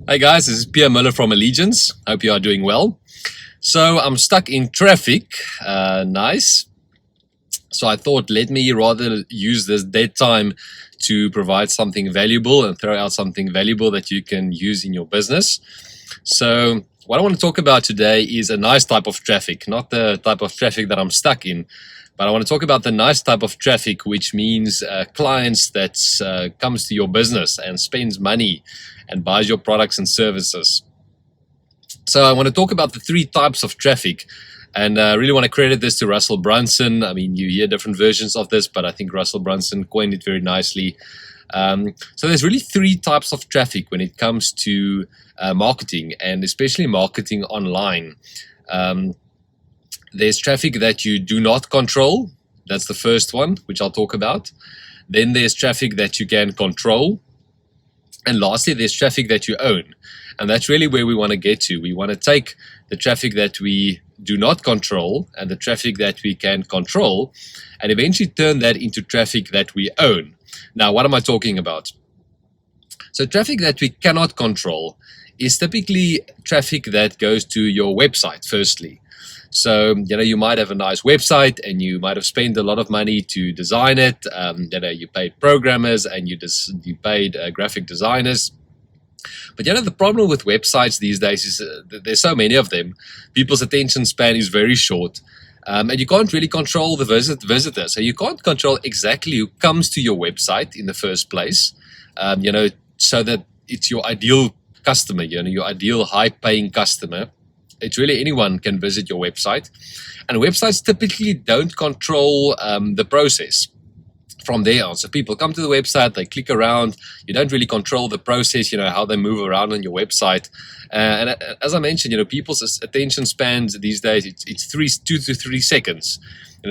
Hi guys, this is Pierre Muller from Aleadgiance. Hope you are doing well. So I'm stuck in traffic. Nice. So I thought, let me rather use this dead time to provide something valuable and throw out something valuable that you can use in your business. So what I want to talk about today is a nice type of traffic, not the type of traffic that I'm stuck in. But I want to talk about the nice type of traffic, which means clients that comes to your business and spends money and buys your products and services. So I want to talk about the three types of traffic, and I really want to credit this to Russell Brunson. I mean, you hear different versions of this, but I think Russell Brunson coined it very nicely. So there's really three types of traffic when it comes to marketing, and especially marketing online. There's traffic that you do not control. That's the first one, which I'll talk about. Then there's traffic that you can control. And lastly, there's traffic that you own. And that's really where we want to get to. We want to take the traffic that we do not control and the traffic that we can control and eventually turn that into traffic that we own. Now, what am I talking about? So traffic that we cannot control is typically traffic that goes to your website, firstly. So, you might have a nice website and you might have spent a lot of money to design it. You paid programmers and you paid graphic designers. But the problem with websites these days is there's so many of them. People's attention span is very short. And you can't really control the visitor. So you can't control exactly who comes to your website in the first place, so that it's your ideal customer, your ideal high-paying customer. It's really anyone can visit your website. And websites typically don't control the process from there on. So people come to the website, they click around. You don't really control the process, how they move around on your website. And as I mentioned, people's attention spans these days, it's 2 to 3 seconds.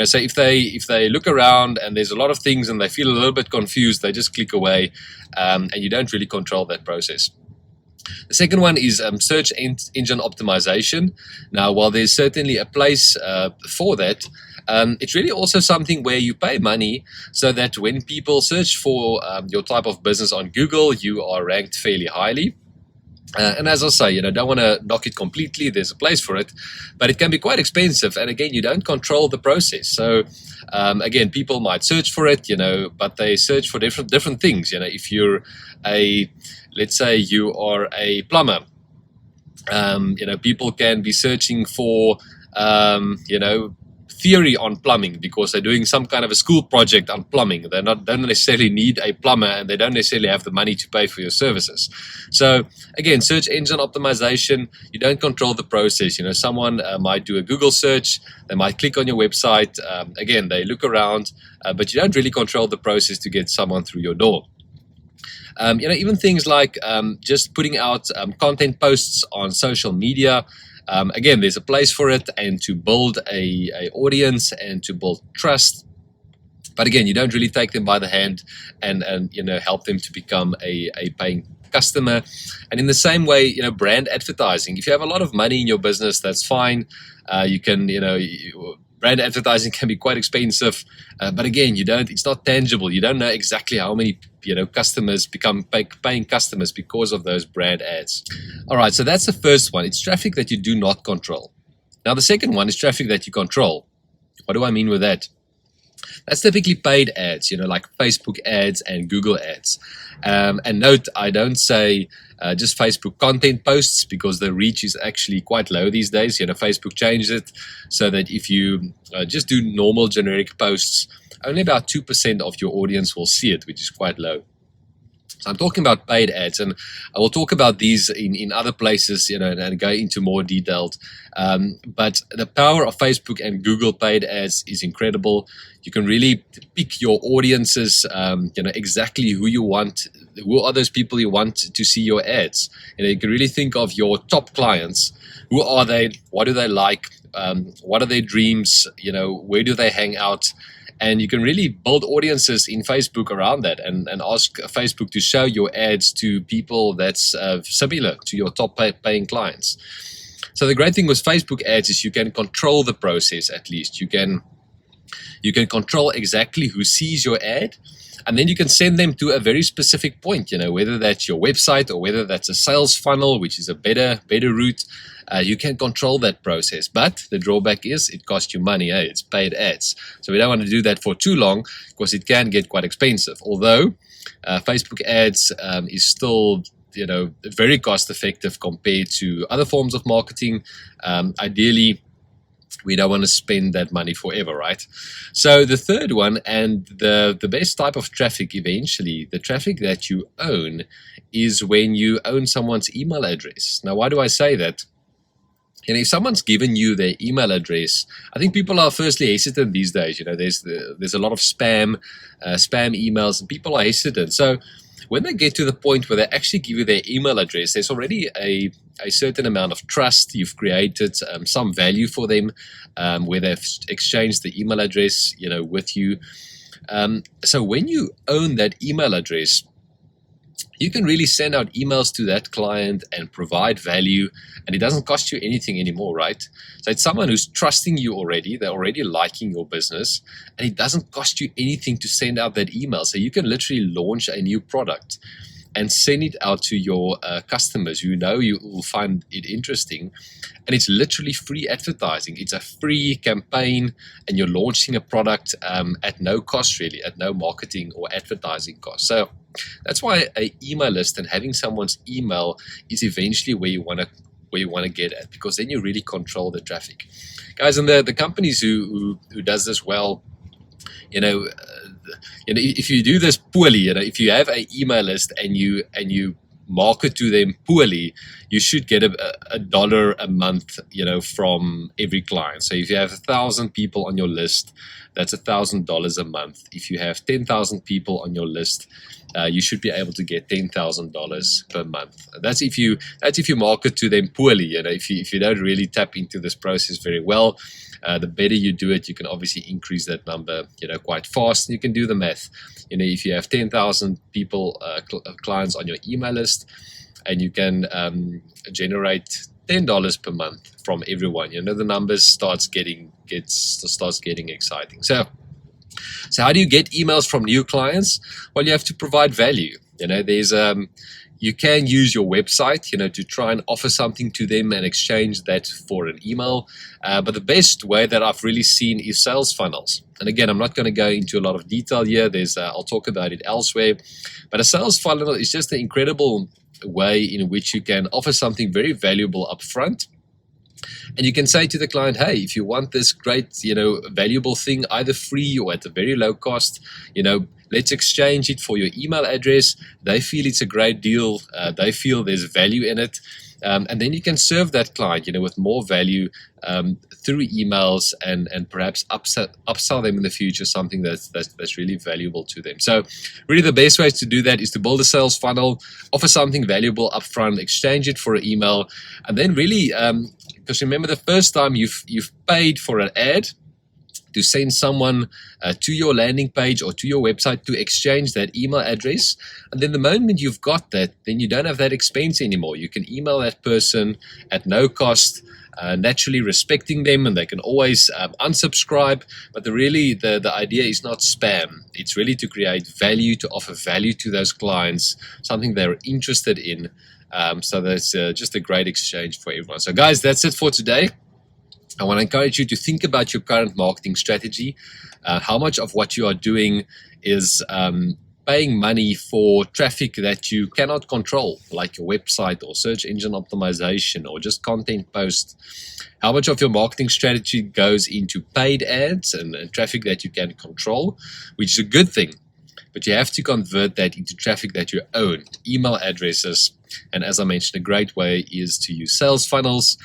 So if they look around and there's a lot of things and they feel a little bit confused, they just click away, and you don't really control that process. The second one is search engine optimization. Now, while there's certainly a place for that, it's really also something where you pay money so that when people search for your type of business on Google, you are ranked fairly highly. And as I say, don't want to knock it completely. There's a place for it, but it can be quite expensive. And again, you don't control the process. So again, people might search for it, but they search for different things. If you're let's say you are a plumber, people can be searching for, theory on plumbing because they're doing some kind of a school project on plumbing. They don't necessarily need a plumber and they don't necessarily have the money to pay for your services. So again, search engine optimization, you don't control the process. Someone might do a Google search, they might click on your website. Again, they look around, but you don't really control the process to get someone through your door. Even things like just putting out content posts on social media. Again, there's a place for it, and to build a audience and to build trust. But again, you don't really take them by the hand and help them to become a paying customer. And in the same way, brand advertising. If you have a lot of money in your business, that's fine. You can, brand advertising can be quite expensive, but again, it's not tangible. You don't know exactly how many customers become paying customers because of those brand ads. All right, so that's the first one. It's traffic that you do not control. Now, the second one is traffic that you control. What do I mean with that? That's typically paid ads, like Facebook ads and Google ads. And note, I don't say just Facebook content posts because the reach is actually quite low these days. Facebook changed it so that if you just do normal generic posts, only about 2% of your audience will see it, which is quite low. So I'm talking about paid ads, and I will talk about these in other places, and go into more detailed. But the power of Facebook and Google paid ads is incredible. You can really pick your audiences, exactly who you want, who are those people you want to see your ads. You can really think of your top clients. Who are they? What do they like? What are their dreams? Where do they hang out? And you can really build audiences in Facebook around that and ask Facebook to show your ads to people that's similar to your top paying clients. So the great thing with Facebook ads is you can control the process at least. You can You can control exactly who sees your ad, and then you can send them to a very specific point, whether that's your website or whether that's a sales funnel, which is a better route. You can control that process, but the drawback is it costs you money. It's paid ads. So we don't want to do that for too long because it can get quite expensive. Although Facebook ads is still very cost effective compared to other forms of marketing. Ideally, we don't want to spend that money forever, right? So the third one, and the best type of traffic eventually, the traffic that you own, is when you own someone's email address. Now, why do I say that? If someone's given you their email address, I think people are firstly hesitant these days. There's a lot of spam emails, and people are hesitant. So when they get to the point where they actually give you their email address, there's already a certain amount of trust. You've created some value for them, where they've exchanged the email address, with you. So when you own that email address, you can really send out emails to that client and provide value, and it doesn't cost you anything anymore, right? So it's someone who's trusting you already. They're already liking your business, and it doesn't cost you anything to send out that email. So you can literally launch a new product and send it out to your customers who know you will find it interesting. And it's literally free advertising. It's a free campaign, and you're launching a product at no cost, really, at no marketing or advertising cost. So that's why an email list and having someone's email is eventually where you want to get at, because then you really control the traffic, guys. And the companies who does this well, if you do this poorly, if you have an email list and you market to them poorly, you should get a dollar a month, from every client. So if you have 1,000 people on your list, that's $1,000 a month. If you have 10,000 people on your list, you should be able to get $10,000 per month. That's if you market to them poorly. If you don't really tap into this process very well, the better you do it, you can obviously increase that number, quite fast. And you can do the math. If you have 10,000 people, clients on your email list, and you can generate $10 per month from everyone, the numbers starts getting exciting. So how do you get emails from new clients? Well, you have to provide value. You can use your website, to try and offer something to them and exchange that for an email. But the best way that I've really seen is sales funnels. And again, I'm not going to go into a lot of detail here. I'll talk about it elsewhere. But a sales funnel is just an incredible way in which you can offer something very valuable up front. And you can say to the client, hey, if you want this great, valuable thing, either free or at a very low cost, let's exchange it for your email address. They feel it's a great deal. They feel there's value in it. And then you can serve that client, with more value through emails and perhaps upsell them in the future something that's really valuable to them. So really the best way to do that is to build a sales funnel, offer something valuable upfront, exchange it for an email, and then really, because remember the first time you've paid for an ad to send someone to your landing page or to your website to exchange that email address. And then the moment you've got that, then you don't have that expense anymore. You can email that person at no cost, naturally respecting them, and they can always unsubscribe. But the idea is not spam. It's really to create value, to offer value to those clients, something they're interested in. So that's just a great exchange for everyone. So guys, that's it for today. I want to encourage you to think about your current marketing strategy. How much of what you are doing is paying money for traffic that you cannot control, like your website or search engine optimization or just content posts? How much of your marketing strategy goes into paid ads and traffic that you can control, which is a good thing. But you have to convert that into traffic that you own, email addresses. And as I mentioned, a great way is to use sales funnels.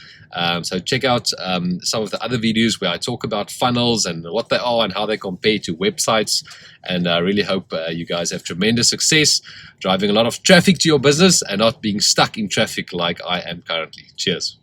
So check out some of the other videos where I talk about funnels and what they are and how they compare to websites. And I really hope you guys have tremendous success driving a lot of traffic to your business and not being stuck in traffic like I am currently. Cheers.